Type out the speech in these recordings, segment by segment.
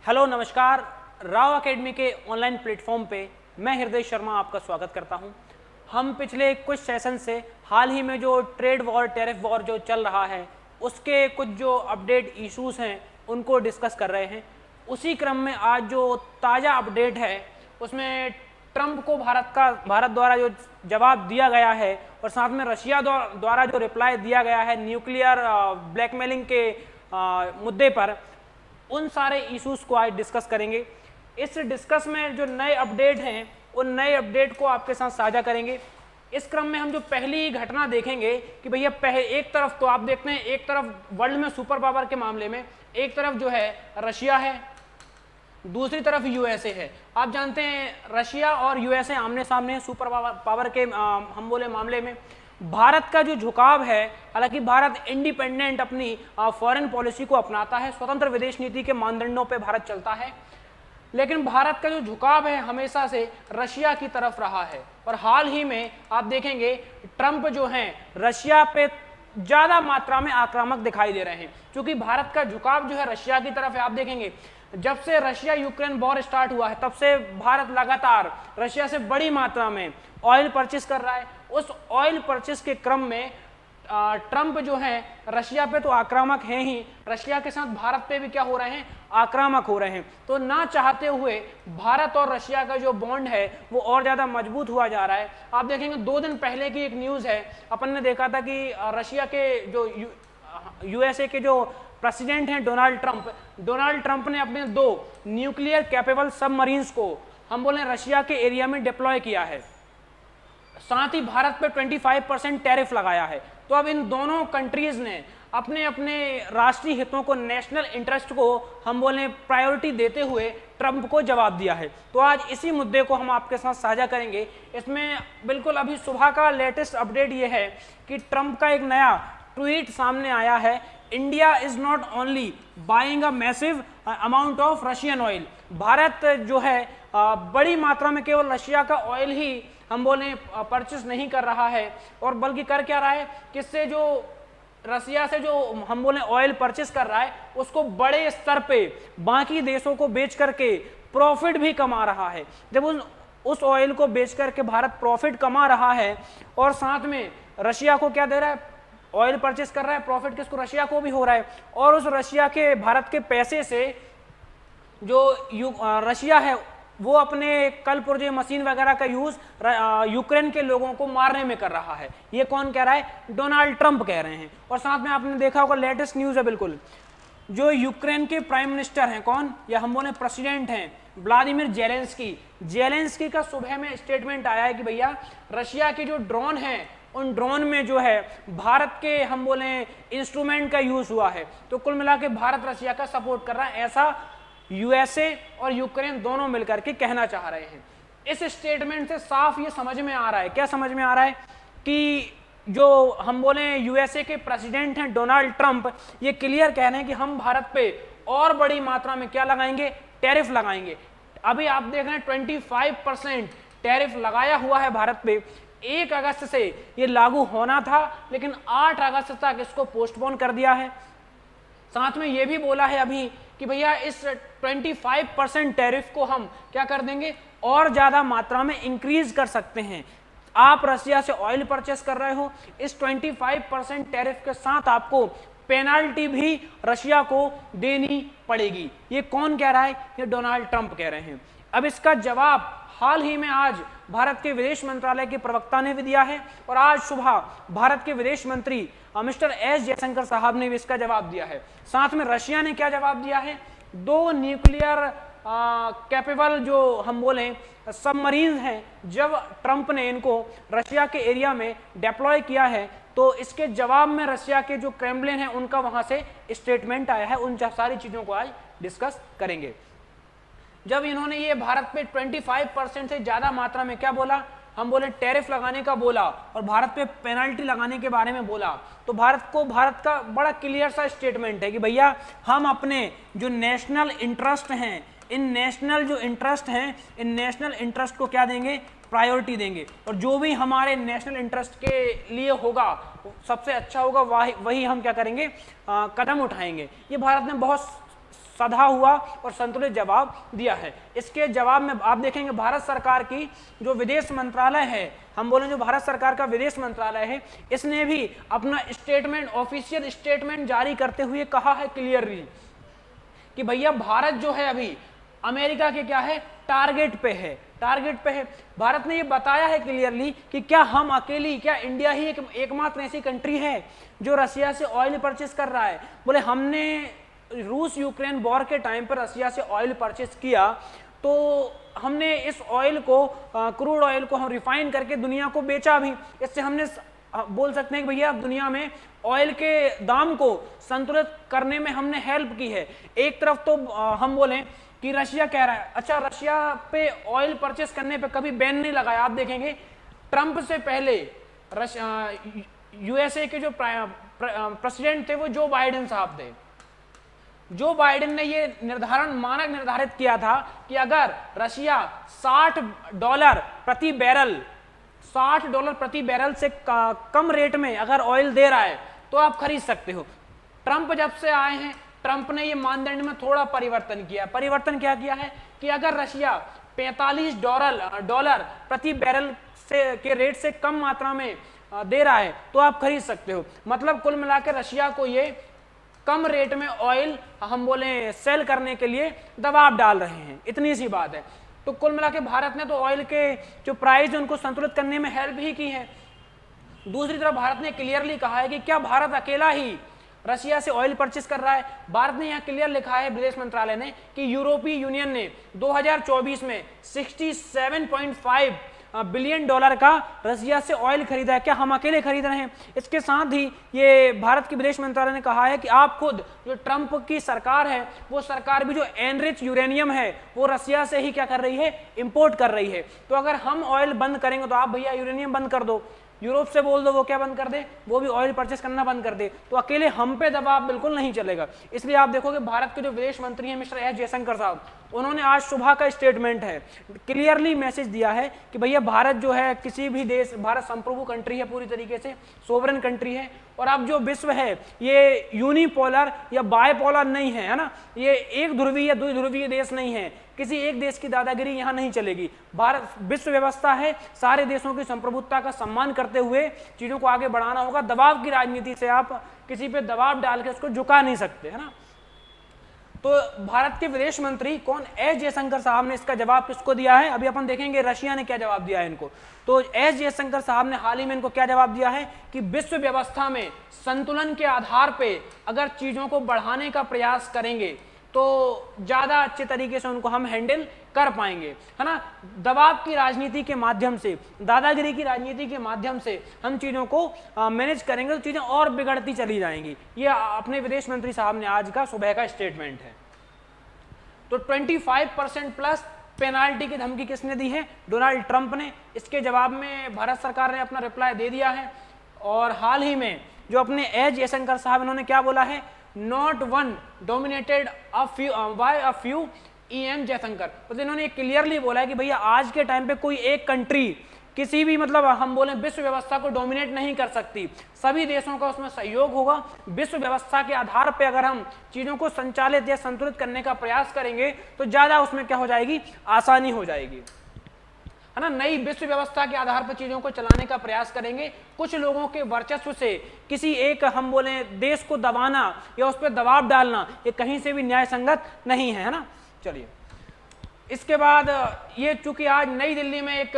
Hello नमस्कार। Rao academy के online platform पे मैं हृदय शर्मा आपका स्वागत करता हूं। हम पिछले कुछ सेशन से हाल ही में जो ट्रेड वॉर टैरिफ वॉर जो चल रहा है उसके कुछ जो अपडेट इश्यूज हैं उनको डिस्कस कर रहे हैं। उसी क्रम में आज जो ताज़ा अपडेट है उसमें ट्रंप को भारत द्वारा जो जवाब दिया गया है और साथ में रशिया द्वारा जो रिप्लाई दिया गया है न्यूक्लियर ब्लैकमेलिंग के मुद्दे पर, उन सारे इश्यूज को आज डिस्कस करेंगे। इस डिस्कस में जो नए अपडेट हैं उन नए अपडेट को आपके साथ साझा करेंगे। इस क्रम में हम जो पहली घटना देखेंगे कि भैया एक तरफ तो आप देखते हैं, एक तरफ वर्ल्ड में सुपर पावर के मामले में एक तरफ जो है रशिया है, दूसरी तरफ यूएसए है। आप जानते हैं रशिया और यूएसए आमने सामने सुपर पावर के हम बोले मामले में भारत का जो झुकाव है, हालांकि भारत इंडिपेंडेंट अपनी फॉरेन पॉलिसी को अपनाता है, स्वतंत्र विदेश नीति के मानदंडों पे भारत चलता है, लेकिन भारत का जो झुकाव है हमेशा से रशिया की तरफ रहा है। और हाल ही में आप देखेंगे ट्रंप जो हैं रशिया पे ज्यादा मात्रा में आक्रामक दिखाई दे रहे हैं, क्योंकि भारत का झुकाव जो है रशिया की तरफ है। आप देखेंगे जब से रशिया यूक्रेन वॉर स्टार्ट हुआ है तब से भारत लगातार रशिया से बड़ी मात्रा में ऑयल परचेस कर रहा है। उस ऑयल परचेस के क्रम में ट्रंप जो है रशिया पे तो आक्रामक हैं ही, रशिया के साथ भारत पे भी क्या हो रहे हैं, आक्रामक हो रहे हैं। तो ना चाहते हुए भारत और रशिया का जो बॉन्ड है वो और ज्यादा मजबूत हुआ जा रहा है। आप देखेंगे 2 दिन पहले की एक न्यूज है, अपन ने देखा था कि रशिया के जो यूएसए के जो प्रेसिडेंट हैं डोनाल्ड ट्रंप ने अपने 2 न्यूक्लियर कैपेबल सबमरीन्स को हम बोले रशिया के एरिया में डिप्लॉय किया है। साथ ही भारत पे 25% टैरिफ लगाया है। तो अब इन दोनों कंट्रीज ने अपने अपने राष्ट्रीय हितों को, नेशनल इंटरेस्ट को हम बोले प्रायोरिटी देते हुए ट्रंप को जवाब दिया है। तो आज इसी मुद्दे को हम आपके साथ साझा करेंगे। इसमें बिल्कुल अभी सुबह का लेटेस्ट अपडेट ये है कि ट्रंप का एक नया ट्वीट सामने आया है, India is not only buying a massive amount of Russian oil. Bharat जो है बड़ी मात्रा में केवल रशिया का ऑयल ही हम बोले परचेस नहीं कर रहा है, और बल्कि कर क्या रहा है, किससे जो रशिया से जो हम बोले ऑयल परचेस कर रहा है उसको बड़े स्तर पे बाकी देशों को बेच करके प्रॉफिट भी कमा रहा है। जब उस ऑयल को बेच करके भारत प्रॉफिट कमा रहा है और साथ में रशिया को क्या दे रहा है, ऑयल परचेस कर रहा है, प्रॉफिट किसको, रशिया को भी हो रहा है। और उस रशिया के भारत के पैसे से जो रशिया है वो अपने कल पुर्जे मशीन वगैरह का यूज यूक्रेन के लोगों को मारने में कर रहा है। ये कौन कह रहा है, डोनाल्ड ट्रंप कह रहे हैं। और साथ में आपने देखा होगा लेटेस्ट न्यूज है बिल्कुल, जो यूक्रेन के प्राइम मिनिस्टर हैं कौन, या हम बोले प्रेसिडेंट हैं व्लादिमीर जेलेंस्की का सुबह में स्टेटमेंट आया है कि भैया रशिया के जो ड्रोन हैं उन ड्रोन में जो है भारत के हम बोले इंस्ट्रूमेंट का यूज हुआ है। तो कुल मिला के भारत रशिया का सपोर्ट कर रहा है, ऐसा यूएसए और यूक्रेन दोनों मिलकर के कहना चाह रहे हैं। इस स्टेटमेंट से साफ ये समझ में आ रहा है, क्या समझ में आ रहा है, कि जो हम बोले यूएसए के प्रेसिडेंट हैं डोनाल्ड ट्रंप ये क्लियर कह रहे हैं कि हम भारत पे और बड़ी मात्रा में क्या लगाएंगे, टैरिफ लगाएंगे। अभी आप देख रहे हैं 25% टैरिफ लगाया हुआ है भारत पे। 1 अगस्त से ये लागू होना था, लेकिन 8 अगस्त तक इसको पोस्टपोन कर दिया है। साथ में ये भी बोला है अभी कि भैया इस 25% टैरिफ को हम क्या कर देंगे, और ज्यादा मात्रा में इंक्रीज कर सकते हैं। आप रशिया से ऑयल परचेस कर रहे हो, इस 25% टैरिफ के साथ आपको पेनाल्टी भी रशिया को देनी पड़ेगी। ये कौन कह रहा है, ये डोनाल्ड ट्रंप कह रहे हैं। अब इसका जवाब हाल ही में आज भारत के विदेश मंत्रालय के प्रवक्ता ने भी दिया है, और आज सुबह भारत के विदेश मंत्री मिस्टर एस जयशंकर साहब ने भी इसका जवाब दिया है। साथ में रशिया ने क्या जवाब दिया है, 2 न्यूक्लियर कैपेबल जो हम बोले सबमरीन हैं, जब ट्रंप ने इनको रशिया के एरिया में डिप्लॉय किया है तो इसके जवाब में रशिया के जो क्रेमलिन है उनका वहां से स्टेटमेंट आया है। उन सारी चीजों को आज डिस्कस करेंगे। जब इन्होंने ये भारत पे 25% से ज्यादा मात्रा में क्या बोला, हम बोले टैरिफ लगाने का बोला और भारत पे पेनल्टी लगाने के बारे में बोला, तो भारत का बड़ा क्लियर सा स्टेटमेंट है कि भैया हम अपने जो नेशनल इंटरेस्ट हैं, इन नेशनल इंटरेस्ट को क्या देंगे, प्रायोरिटी देंगे, और जो भी हमारे नेशनल इंटरेस्ट के लिए होगा सबसे अच्छा होगा वही हम क्या करेंगे, कदम उठाएंगे। ये भारत ने बहुत सधा हुआ और संतुलित जवाब दिया है। इसके जवाब में आप देखेंगे भारत सरकार की जो विदेश मंत्रालय है, हम बोलें जो भारत सरकार का विदेश मंत्रालय है, इसने भी अपना स्टेटमेंट, ऑफिशियल स्टेटमेंट जारी करते हुए कहा है क्लियरली कि भैया भारत जो है अभी अमेरिका के क्या है, टारगेट पे है, टारगेट पे है। भारत ने ये बताया है क्लियरली कि क्या हम अकेली, क्या इंडिया ही एकमात्र ऐसी कंट्री है जो रसिया से ऑयल परचेस कर रहा है। बोले हमने रूस यूक्रेन वॉर के टाइम पर रसिया से ऑयल परचेस किया, तो हमने इस ऑयल को, क्रूड ऑयल को हम रिफाइन करके दुनिया को बेचा भी। इससे हमने बोल सकते हैं कि भैया दुनिया में ऑयल के दाम को संतुलित करने में हमने हेल्प की है। एक तरफ तो हम बोलें कि रशिया कह रहा है, अच्छा रशिया पे ऑयल परचेस करने पे कभी बैन नहीं लगाया। आप देखेंगे ट्रंप से पहले यूएसए के जो प्रेसिडेंट थे वो जो बाइडेन साहब थे। जो बाइडेन ने ये मानक निर्धारित किया था कि अगर रशिया $60 प्रति बैरल से कम रेट में अगर ऑयल दे रहा है तो आप खरीद सकते हो। ट्रंप जब से आए हैं, ट्रंप ने ये मानदंड में थोड़ा परिवर्तन किया। परिवर्तन क्या किया है कि अगर रशिया $45 प्रति बैरल से के रेट से कम मात्रा में दे रहा है तो आप खरीद सकते हो। मतलब कुल मिलाकर रशिया को ये कम रेट में ऑयल हम बोले सेल करने के लिए दबाव डाल रहे हैं, इतनी सी बात है। तो कुल मिलाकर भारत ने तो ऑयल के जो प्राइस उनको संतुलित करने में हेल्प ही की है। दूसरी तरफ भारत ने क्लियरली कहा है कि क्या भारत अकेला ही रशिया से ऑयल परचेस कर रहा है। भारत ने यहाँ क्लियर लिखा है, विदेश मंत्रालय ने, कि यूरोपीय यूनियन ने 2024 में $67.5 बिलियन का रशिया से ऑयल खरीदा है। क्या हम अकेले खरीद रहे हैं? इसके साथ ही ये भारत के विदेश मंत्रालय ने कहा है कि आप खुद, जो ट्रंप की सरकार है, वो सरकार भी जो एनरिच यूरेनियम है वो रशिया से ही क्या कर रही है, इंपोर्ट कर रही है। तो अगर हम ऑयल बंद करेंगे तो आप भैया यूरेनियम बंद कर दो, यूरोप से बोल दो वो क्या बंद कर दे, वो भी ऑयल परचेस करना बंद कर दे, तो अकेले हम पे दबाव बिल्कुल नहीं चलेगा। इसलिए आप देखोगे भारत के जो विदेश मंत्री हैं मिस्टर एस जयशंकर साहब, उन्होंने आज सुबह का स्टेटमेंट है, क्लियरली मैसेज दिया है कि भैया भारत जो है किसी भी देश, भारत संप्रभु कंट्री है, पूरी तरीके से सोवरेन कंट्री है। और अब जो विश्व है ये यूनिपोलर या बायपोलर नहीं है, है ना, ये एक ध्रुवीय या द्विध्रुवीय देश नहीं है, किसी एक देश की दादागिरी यहाँ नहीं चलेगी। भारत विश्व व्यवस्था है, सारे देशों की संप्रभुता का सम्मान करते हुए चीजों को आगे बढ़ाना होगा। दबाव की राजनीति से आप किसी पे दबाव डाल के उसको झुका नहीं सकते, है ना। तो भारत के विदेश मंत्री कौन, एस जयशंकर साहब ने इसका जवाब किसको दिया है, अभी अपन देखेंगे रशिया ने क्या जवाब दिया है इनको। तो एस जयशंकर साहब ने हाल ही में इनको क्या जवाब दिया है कि विश्व व्यवस्था में संतुलन के आधार पे अगर चीजों को बढ़ाने का प्रयास करेंगे तो ज्यादा अच्छे तरीके से उनको हम हैंडल कर पाएंगे, है ना। दबाव की राजनीति के माध्यम से, दादागिरी की राजनीति के माध्यम से हम चीजों को मैनेज करेंगे तो चीजें और बिगड़ती चली जाएंगी। ये अपने विदेश मंत्री साहब ने आज का सुबह का स्टेटमेंट है। तो 25% प्लस पेनाल्टी की धमकी किसने दी है, डोनाल्ड ट्रंप ने। इसके जवाब में भारत सरकार ने अपना रिप्लाई दे दिया है। और हाल ही में जो अपने एस जयशंकर साहब, इन्होंने क्या बोला है, not one dominated by a few EM Jaishankar. मतलब इन्होंने क्लियरली बोला है कि भैया आज के टाइम पे कोई एक कंट्री किसी भी, मतलब हम बोले विश्व व्यवस्था को डोमिनेट नहीं कर सकती, सभी देशों का उसमें सहयोग होगा। विश्व व्यवस्था के आधार पे अगर हम चीजों को संचालित या संतुलित करने का प्रयास करेंगे तो ज्यादा उसमें क्या हो जाएगी, आसानी हो जाएगी, है ना। नई विश्व व्यवस्था के आधार पर चीजों को चलाने का प्रयास करेंगे। कुछ लोगों के वर्चस्व से किसी एक हम बोले देश को दबाना या उस पर दबाव डालना ये कहीं से भी न्याय संगत नहीं है, है ना। चलिए, इसके बाद ये चूंकि आज नई दिल्ली में एक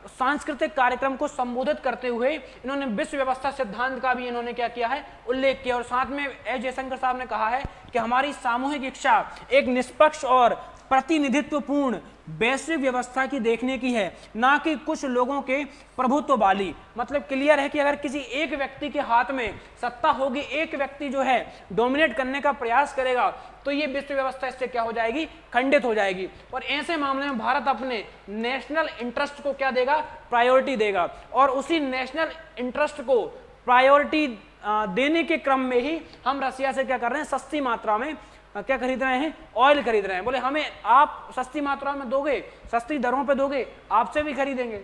सांस्कृतिक कार्यक्रम को संबोधित करते हुए इन्होंने विश्व व्यवस्था सिद्धांत का भी इन्होंने क्या किया है, उल्लेख किया। और साथ में एस जयशंकर साहब ने कहा है कि हमारी सामूहिक इच्छा एक निष्पक्ष और प्रतिनिधित्वपूर्ण वैश्विक व्यवस्था की देखने की है, ना कि कुछ लोगों के प्रभुत्व वाली। मतलब क्लियर है कि अगर किसी एक व्यक्ति के हाथ में सत्ता होगी, एक व्यक्ति जो है डोमिनेट करने का प्रयास करेगा तो ये विश्व व्यवस्था इससे क्या हो जाएगी, खंडित हो जाएगी। और ऐसे मामले में भारत अपने नेशनल इंटरेस्ट को क्या देगा, प्रायोरिटी देगा। और उसी नेशनल इंटरेस्ट को प्रायोरिटी देने के क्रम में ही हम रशिया से क्या कर रहे हैं, सस्ती मात्रा में क्या खरीद रहे हैं, ऑयल खरीद रहे हैं। बोले हमें आप सस्ती मात्रा में दोगे, सस्ती दरों पे दोगे, आपसे भी खरीदेंगे,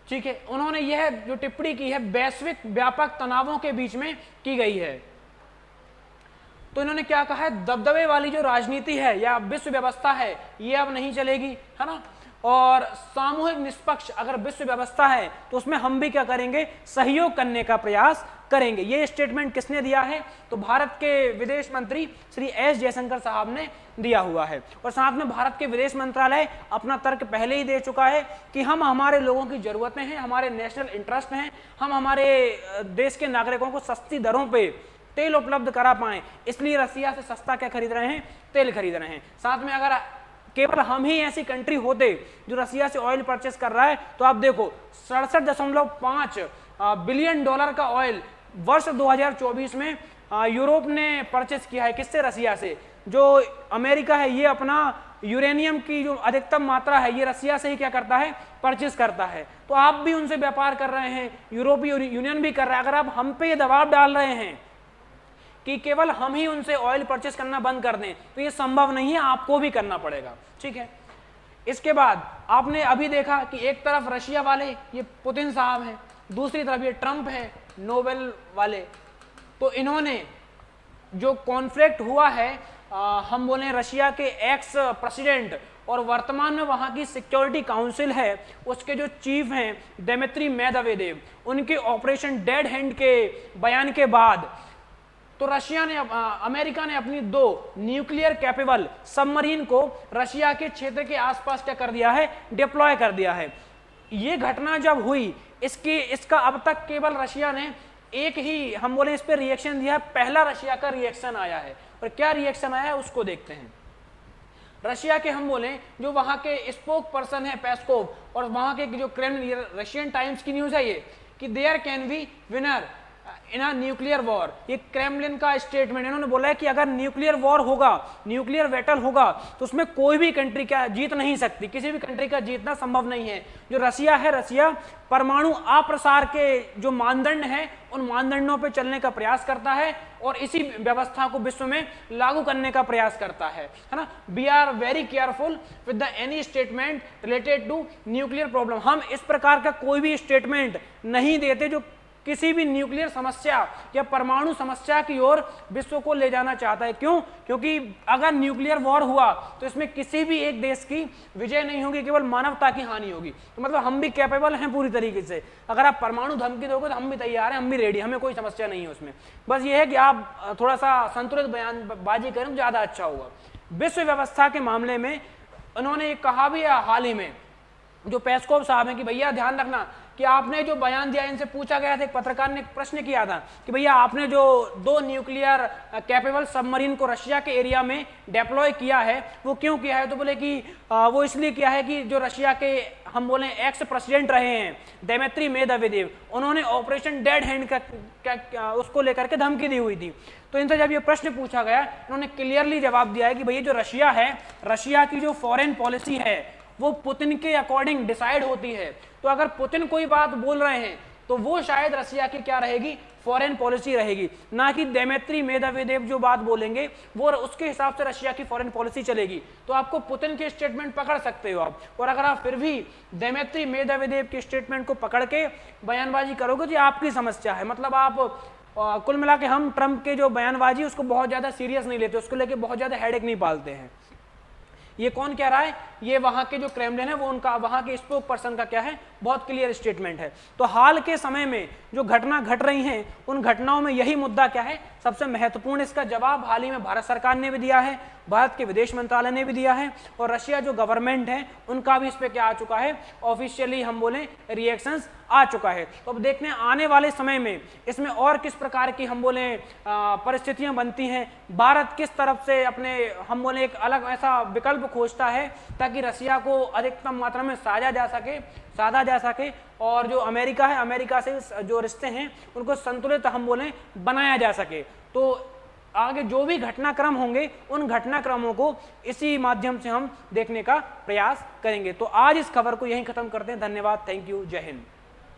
ठीक है। उन्होंने यह जो टिप्पणी की है वैश्विक व्यापक तनावों के बीच में की गई है। तो इन्होंने क्या कहा है, दबदबे वाली जो राजनीति है या विश्व व्यवस्था है ये अब नहीं चलेगी, है ना, और सामूहिक निष्पक्ष अगर विश्व व्यवस्था है तो उसमें हम भी क्या करेंगे, सहयोग करने का प्रयास करेंगे। ये स्टेटमेंट किसने दिया है, तो भारत के विदेश मंत्री श्री एस जयशंकर साहब ने दिया हुआ है। और साथ में भारत के विदेश मंत्रालय अपना तर्क पहले ही दे चुका है कि हम हमारे लोगों की जरूरतें हैं, हमारे नेशनल इंटरेस्ट हैं, हम हमारे देश के नागरिकों को सस्ती दरों पर तेल उपलब्ध करा पाएं, इसलिए रसिया से सस्ता क्या खरीद रहे हैं, तेल खरीद रहे हैं। साथ में अगर केवल हम ही ऐसी कंट्री होते जो रसिया से ऑयल परचेस कर रहा है तो आप देखो 67.5 बिलियन डॉलर का ऑयल वर्ष 2024 में यूरोप ने परचेस किया है। किससे, रसिया से। जो अमेरिका है ये अपना यूरेनियम की जो अधिकतम मात्रा है ये रसिया से ही क्या करता है, परचेस करता है। तो आप भी उनसे व्यापार कर रहे हैं, यूरोपीय यूनियन भी कर रहा है। अगर आप हम पे ये दबाव डाल रहे हैं कि केवल हम ही उनसे ऑयल परचेस करना बंद कर दें तो ये संभव नहीं है, आपको भी करना पड़ेगा, ठीक है। इसके बाद आपने अभी देखा कि एक तरफ रशिया वाले ये पुतिन साहब हैं, दूसरी तरफ ये ट्रंप है, नोबेल वाले। तो इन्होंने जो कॉन्फ्लिक्ट हुआ है हम बोले रशिया के एक्स प्रेसिडेंट और वर्तमान में वहां की सिक्योरिटी काउंसिल है उसके जो चीफ हैं दिमित्री मेदवेदेव, उनके ऑपरेशन डेड हैंड के बयान के बाद तो रशिया ने अमेरिका ने अपनी 2 न्यूक्लियर कैपेबल सबमरीन को रशिया के क्षेत्र के आसपास क्या कर दिया है, डिप्लॉय कर दिया है। ये घटना जब हुई इसका अब तक केवल रशिया ने एक ही हम बोले इस पर रिएक्शन दिया है, पहला रशिया का रिएक्शन आया है। और क्या रिएक्शन आया है उसको देखते हैं। रशिया के हम बोले जो वहां के स्पोक पर्सन है पेस्कोव और वहां के जो क्रेमलिन, रशियन टाइम्स की न्यूज है ये कि there can be winner in a nuclear war. ये क्रेमलिन का स्टेटमेंट, इन्होंने बोला है कि अगर न्यूक्लियर वॉर होगा, न्यूक्लियर बैटल होगा तो उसमें कोई भी कंट्री क्या जीत नहीं सकती, किसी भी कंट्री का जीतना संभव नहीं है। जो रसिया है, रसिया परमाणु अप्रसार के जो मानदंड हैं उन मानदंडों पर चलने का प्रयास करता है और इसी व्यवस्था को विश्व में लागू करने का प्रयास करता है ना। We are very careful with the any statement related to nuclear problem. हम इस प्रकार का कोई भी स्टेटमेंट नहीं देते जो किसी भी न्यूक्लियर समस्या या परमाणु समस्या की ओर विश्व को ले जाना चाहता है। क्यों? क्योंकि अगर न्यूक्लियर वॉर हुआ तो इसमें किसी भी एक देश की विजय नहीं होगी, केवल मानवता की हानि होगी। तो मतलब हम भी कैपेबल हैं पूरी तरीके से, अगर आप परमाणु धमकी दोगे तो हम भी तैयार हैं, हम भी रेडी, हमें कोई समस्या नहीं है उसमें। बस ये है कि आप थोड़ा सा संतुलित बयानबाजी करें तो ज़्यादा अच्छा होगा। विश्व व्यवस्था के मामले में उन्होंने कहा भी हाल ही में जो पेस्कोव साहब हैं कि भैया ध्यान रखना कि आपने जो बयान दिया, इनसे पूछा गया था, एक पत्रकार ने प्रश्न किया था कि भैया आपने जो 2 न्यूक्लियर कैपेबल सबमरीन को रशिया के एरिया में डिप्लॉय किया है वो क्यों किया है? तो बोले कि वो इसलिए किया है कि जो रशिया के हम बोले एक्स प्रेसिडेंट रहे हैं दिमित्री मेदवेदेव, उन्होंने ऑपरेशन डेड हैंड का उसको लेकर के धमकी दी हुई थी। तो इनसे जब ये प्रश्न पूछा गया इन्होंने क्लियरली जवाब दिया है कि भैया जो रशिया है, रशिया की जो फॉरेन पॉलिसी है वो पुतिन के अकॉर्डिंग डिसाइड होती है। तो अगर पुतिन कोई बात बोल रहे हैं तो वो शायद रशिया की क्या रहेगी, फॉरेन पॉलिसी रहेगी, ना कि दिमित्री मेदवेदेव जो बात बोलेंगे वो उसके हिसाब से रशिया की फॉरेन पॉलिसी चलेगी। तो आपको पुतिन के स्टेटमेंट पकड़ सकते हो आप, और अगर आप फिर भी दिमित्री मेदवेदेव के स्टेटमेंट को पकड़ के बयानबाजी करोगे तो ये आपकी समस्या है। मतलब आप कुल मिला के हम ट्रंप के जो बयानबाजी उसको बहुत ज्यादा सीरियस नहीं लेते, उसको लेके बहुत ज्यादा हेडेक नहीं पालते हैं। ये कौन कह रहा है? ये वहां के जो क्रेमलिन है वो उनका वहां के स्पोक पर्सन का क्या है, बहुत क्लियर स्टेटमेंट है। तो हाल के समय में जो घटना घट रही हैं उन घटनाओं में यही मुद्दा क्या है सबसे महत्वपूर्ण, इसका जवाब हाल ही में भारत सरकार ने भी दिया है, भारत के विदेश मंत्रालय ने भी दिया है, और रशिया जो गवर्नमेंट है उनका भी इस पर क्या आ चुका है, ऑफिशियली हम बोले रिएक्शंस आ चुका है। तो अब देखते हैं आने वाले समय में इसमें और किस प्रकार की हम बोले परिस्थितियां बनती हैं, भारत किस तरफ से अपने हम बोले एक अलग ऐसा विकल्प खोजता है ताकि रशिया को अधिकतम मात्रा में साधा जा सके और जो अमेरिका है, अमेरिका से जो रिश्ते हैं उनको संतुलित हम बोले बनाया जा सके। तो आगे जो भी घटनाक्रम होंगे उन घटनाक्रमों को इसी माध्यम से हम देखने का प्रयास करेंगे। तो आज इस खबर को यहीं खत्म करते हैं। धन्यवाद, थैंक यू, जय हिंद।